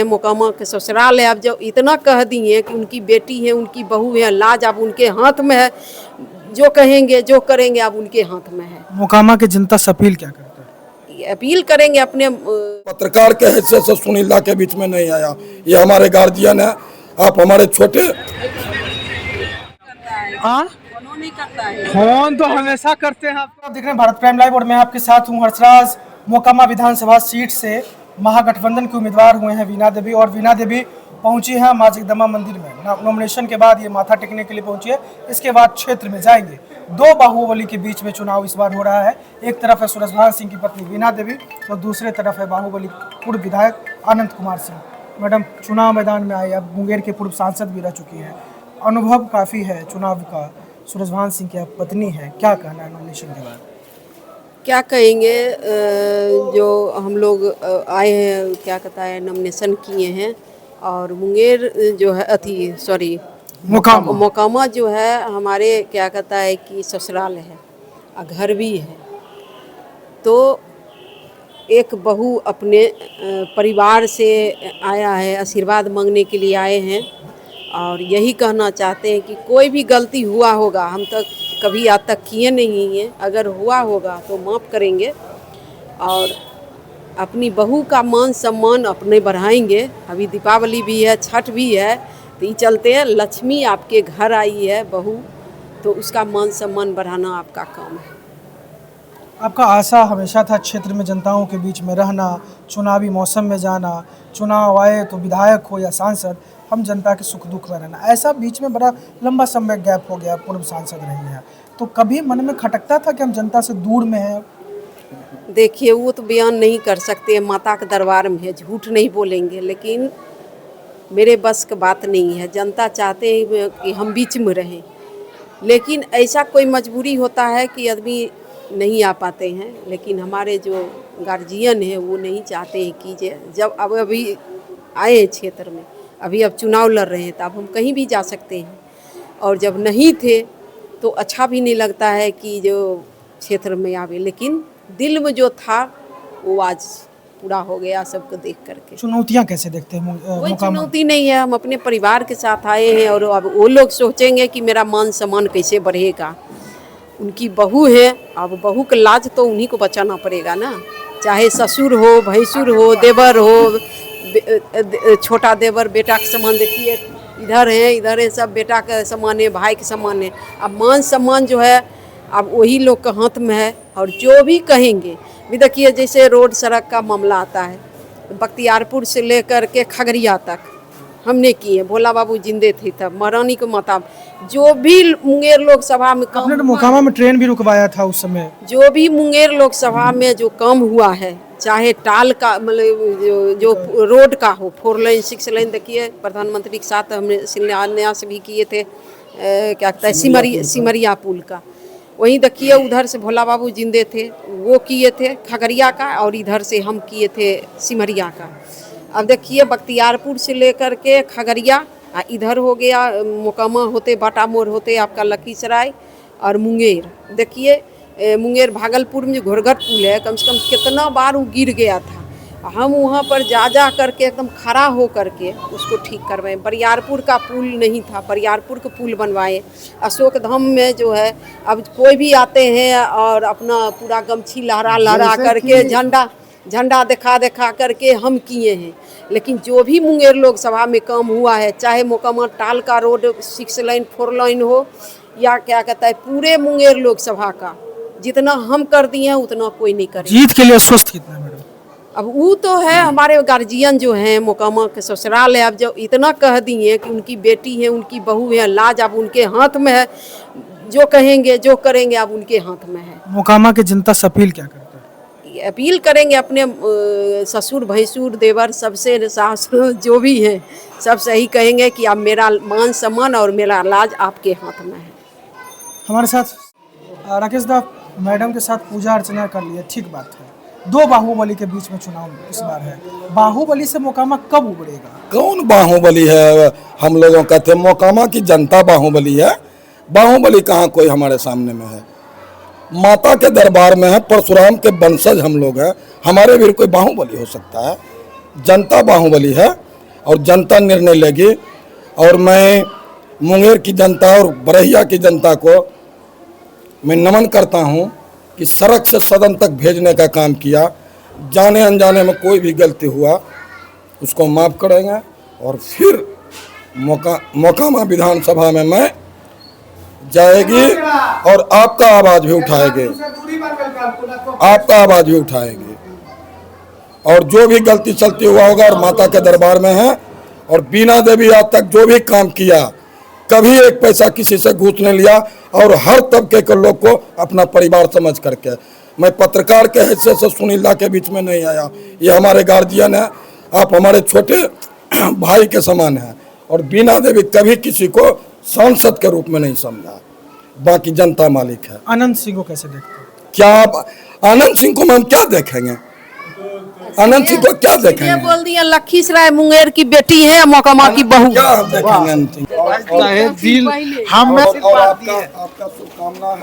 मोकामा के ससुराल है। अब जब इतना कह दिए कि उनकी बेटी है, उनकी बहू है, लाज अब उनके हाथ में है। जो कहेंगे जो करेंगे अब उनके हाथ में है। मोकामा की जनता से अपील क्या करता है? अपील करेंगे अपने पत्रकार के हैसियत से सुनीला के बीच में नहीं आया। ये हमारे गार्जियन है। आप हमारे छोटे फोन तो हमेशा करते हैं। आप देख रहे हैं भारत प्राइम लाइव और मैं आपके साथ हूं हर्षराज। मोकामा विधानसभा सीट से महागठबंधन के उम्मीदवार हुए हैं वीणा देवी, और वीणा देवी पहुंची हैं माँ जगदम्बा मंदिर में। नॉमिनेशन के बाद ये माथा टेकने के लिए पहुंची है। इसके बाद क्षेत्र में जाएंगे। दो बाहुबली के बीच में चुनाव इस बार हो रहा है। एक तरफ है सूरजभान सिंह की पत्नी वीणा देवी और दूसरे तरफ है बाहुबली पूर्व विधायक अनंत कुमार सिंह। मैडम, चुनाव मैदान में आए, अब मुंगेर के पूर्व सांसद भी रह चुकी हैं, अनुभव काफ़ी है चुनाव का। सूरजभान सिंह की आप पत्नी है, क्या कहना है नॉमिनेशन के बाद? क्या कहेंगे, जो हम लोग आए हैं, क्या कहता है, नॉमिनेशन किए हैं। और मुंगेर जो है मोकामा जो है हमारे क्या कहता है कि ससुराल है और घर भी है। तो एक बहू अपने परिवार से आया है, आशीर्वाद मांगने के लिए आए हैं। और यही कहना चाहते हैं कि कोई भी गलती हुआ होगा, हम तक कभी आज तक किए नहीं हैं, अगर हुआ होगा तो माफ़ करेंगे और अपनी बहू का मान सम्मान अपने बढ़ाएंगे। अभी दीपावली भी है, छठ भी है, तो ये चलते हैं लक्ष्मी आपके घर आई है बहू, तो उसका मान सम्मान बढ़ाना आपका काम है। आपका आशा हमेशा था क्षेत्र में जनताओं के बीच में रहना, चुनावी मौसम में जाना, चुनाव आए तो विधायक हो या सांसद, हम जनता के सुख दुख में रहना। ऐसा बीच में बड़ा लंबा समय गैप हो गया, पूर्व सांसद रही हैं, तो कभी मन में खटकता था कि हम जनता से दूर में हैं? देखिए, वो तो बयान नहीं कर सकते, माता के दरबार में है, झूठ नहीं बोलेंगे, लेकिन मेरे बस की बात नहीं है। जनता चाहते हैं कि हम बीच में रहें, लेकिन ऐसा कोई मजबूरी होता है कि आदमी नहीं आ पाते हैं। लेकिन हमारे जो गार्जियन है वो नहीं चाहते हैं कि जब अब अभी आए हैं क्षेत्र में, अभी अब चुनाव लड़ रहे हैं, तो अब हम कहीं भी जा सकते हैं। और जब नहीं थे तो अच्छा भी नहीं लगता है कि जो क्षेत्र में आवे, लेकिन दिल में जो था वो आज पूरा हो गया सबको देख करके। चुनौतियाँ कैसे देखते हैं कोई मोकामा? चुनौती नहीं है, हम अपने परिवार के साथ आए हैं और अब वो लोग सोचेंगे कि मेरा मान सम्मान कैसे बढ़ेगा। उनकी बहू है, अब बहू का लाज तो उन्हीं को बचाना पड़ेगा ना, चाहे ससुर हो, भैंसुर हो, देवर हो, छोटा देवर बेटा के समान। देखिए इधर है सब बेटा के समान है, भाई के समान है। अब मान सम्मान जो है अब वही लोग के हाथ में है। और जो भी कहेंगे भी, देखिए जैसे रोड सड़क का मामला आता है, बख्तियारपुर से लेकर के खगड़िया तक हमने किए। भोला बाबू जिंदे थे तब, महारानी को माता, जो भी मुंगेर लोकसभा में काम, आपने तो मोकामा में ट्रेन भी रुकवाया था उस समय। जो भी मुंगेर लोकसभा में जो काम हुआ है, चाहे टाल का मतलब जो रोड का हो, 4 लाइन 6 लाइन, देखिए प्रधानमंत्री के साथ हमने शिलान्यास भी किए थे। क्या कहता है, सिमरिया पुल का। वहीं देखिए उधर से भोला बाबू जिंदे थे, वो किए थे खगड़िया का, और इधर से हम किए थे सिमरिया का। अब देखिए बख्तियारपुर से लेकर के खगड़िया, इधर हो गया मोकामा होते, बाटा मोड़ होते आपका लखीसराय और मुंगेर। देखिए मुंगेर भागलपुर में जो घोरघट पुल है, कम से कम कितना बार वो गिर गया था। हम वहाँ पर जा करके एकदम खड़ा हो करके उसको ठीक करवाएं। बरियारपुर का पुल नहीं था, बरियारपुर का पुल बनवाए। अशोक धाम में जो है, अब कोई भी आते हैं और अपना पूरा गमछी लहरा करके झंडा दिखा करके हम किए हैं। लेकिन जो भी मुंगेर लोकसभा में काम हुआ है, चाहे मोकामा टाल का रोड 6 लाइन 4 लाइन हो, या क्या कहता है पूरे मुंगेर लोकसभा का, जितना हम कर दिए हैं उतना कोई नहीं करे। जीत के लिए स्वस्थ कितना मैडम? अब वो तो है हमारे गार्जियन जो हैं, मोकामा के ससुराल है। अब जब इतना कह दिए कि उनकी बेटी है, उनकी बहू है, लाज अब उनके हाथ में है। जो कहेंगे जो करेंगे अब उनके हाथ में है। मोकामा की जनता से अपील क्या करता है? अपील करेंगे अपने ससुर भैंसुर देवर सबसे, सास जो भी हैं, सब सही कहेंगे कि अब मेरा मान सम्मान और मेरा लाज आपके हाथ में है। हमारे साथ राकेश दा मैडम के साथ पूजा अर्चना कर लिए, ठीक बात है। दो बाहुबली के बीच में चुनाव इस बार है। बाहुबली से मोकामा कब उभरेगा? कौन बाहुबली है? हम लोगों का थे मोकामा की जनता बाहुबली है। बाहुबली कहाँ कोई हमारे सामने में है? माता के दरबार में है, परशुराम के वंशज हम लोग हैं। हमारे भी कोई बाहुबली हो सकता है? जनता बाहुबली है। और जनता निर्णय लेगी। और मैं मुंगेर की जनता और बरहिया की जनता को मैं नमन करता हूं कि सड़क से सदन तक भेजने का काम किया। जाने अनजाने में कोई भी गलती हुआ उसको माफ़ करेंगे और फिर मोकामा विधानसभा में मैं जाएगी और आपका आवाज़ भी उठाएंगे, आपका आवाज़ भी उठाएंगे। और जो भी गलती चलती हुआ होगा और माता के दरबार में है। और बीना देवी आज तक जो भी काम किया, कभी एक पैसा किसी से घूस नहीं लिया और हर तबके के लोग को अपना परिवार समझ करके। मैं पत्रकार के हैसियत से सुनील दा के बीच में नहीं आया, ये हमारे गार्जियन है, आप हमारे छोटे भाई के समान हैं। और बीना देवी कभी किसी को सांसद के रूप में नहीं समझा, बाकी जनता मालिक है। आनंद सिंह को कैसे देखते हैं? क्या आप आनंद सिंह को हम क्या देखेंगे? आनंद सिंह को क्या ये देखेंगे? बोल दिया लखीसराय मुंगेर की बेटी है, मोकामा की बहू। क्या हम देखेंगे आनंद सिंह? दिल पहले। हम और आपका शुभकामना है।